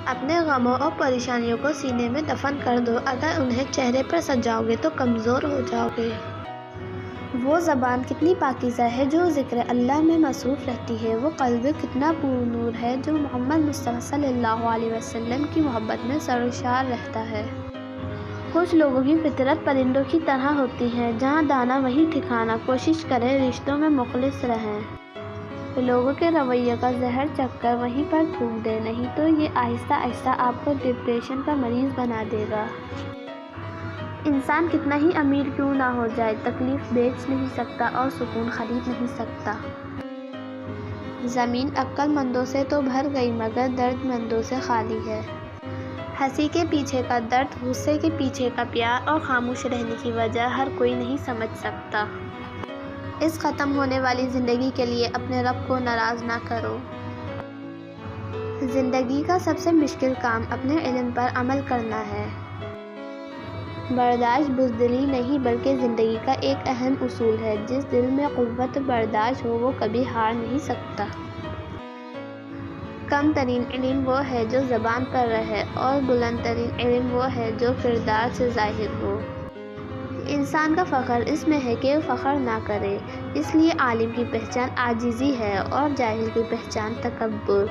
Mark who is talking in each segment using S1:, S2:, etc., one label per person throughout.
S1: اپنے غموں اور پریشانیوں کو سینے میں دفن کر دو، اگر انہیں چہرے پر سجاؤ گے تو کمزور ہو جاؤ گے۔ وہ زبان کتنی پاکیزہ ہے جو ذکر اللہ میں مصروف رہتی ہے، وہ قلب کتنا پر نور ہے جو محمد مصطفیٰ صلی اللہ علیہ وسلم کی محبت میں سرشار رہتا ہے۔ کچھ لوگوں کی فطرت پرندوں کی طرح ہوتی ہے، جہاں دانا وہیں ٹھکانا، کوشش کریں رشتوں میں مخلص رہیں۔ لوگوں کے رویے کا زہر چکھ کر وہیں پر تھوک دیں، نہیں تو یہ آہستہ آہستہ آپ کو ڈپریشن کا مریض بنا دے گا۔ انسان کتنا ہی امیر کیوں نہ ہو جائے، تکلیف بیچ نہیں سکتا اور سکون خرید نہیں سکتا۔ زمین عقل مندوں سے تو بھر گئی مگر درد مندوں سے خالی ہے۔ ہنسی کے پیچھے کا درد، غصے کے پیچھے کا پیار اور خاموش رہنے کی وجہ ہر کوئی نہیں سمجھ سکتا۔ اس ختم ہونے والی زندگی کے لیے اپنے رب کو ناراض نہ کرو۔ زندگی کا سب سے مشکل کام اپنے علم پر عمل کرنا ہے۔ برداشت بزدلی نہیں بلکہ زندگی کا ایک اہم اصول ہے۔ جس دل میں قوت برداشت ہو وہ کبھی ہار نہیں سکتا۔ کم ترین علم وہ ہے جو زبان پر رہے اور بلند ترین علم وہ ہے جو کردار سے ظاہر ہو۔ انسان کا فخر اس میں ہے کہ فخر نہ کرے، اس لیے عالم کی پہچان عاجزی ہے اور جاہل کی پہچان تکبر۔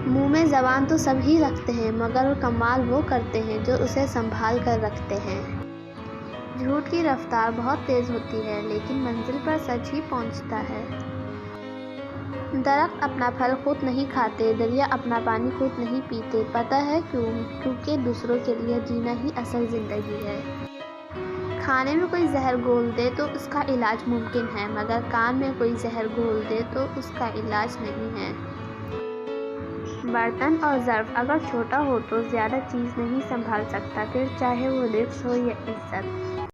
S1: منہ میں زبان تو سب ہی رکھتے ہیں مگر کمال وہ کرتے ہیں جو اسے سنبھال کر رکھتے ہیں۔ جھوٹ کی رفتار بہت تیز ہوتی ہے لیکن منزل پر سچ ہی پہنچتا ہے۔ درخت اپنا پھل خود نہیں کھاتے، دریا اپنا پانی خود نہیں پیتے، پتہ ہے کیوں؟ کیونکہ دوسروں کے لیے جینا ہی اصل زندگی ہے۔ کھانے میں کوئی زہر گھول دے تو اس کا علاج ممکن ہے مگر کان میں کوئی زہر گھول دے تو اس کا علاج نہیں ہے۔ برتن اور ظرف اگر چھوٹا ہو تو زیادہ چیز نہیں سنبھال سکتا، پھر چاہے وہ رزق ہو یا عزت۔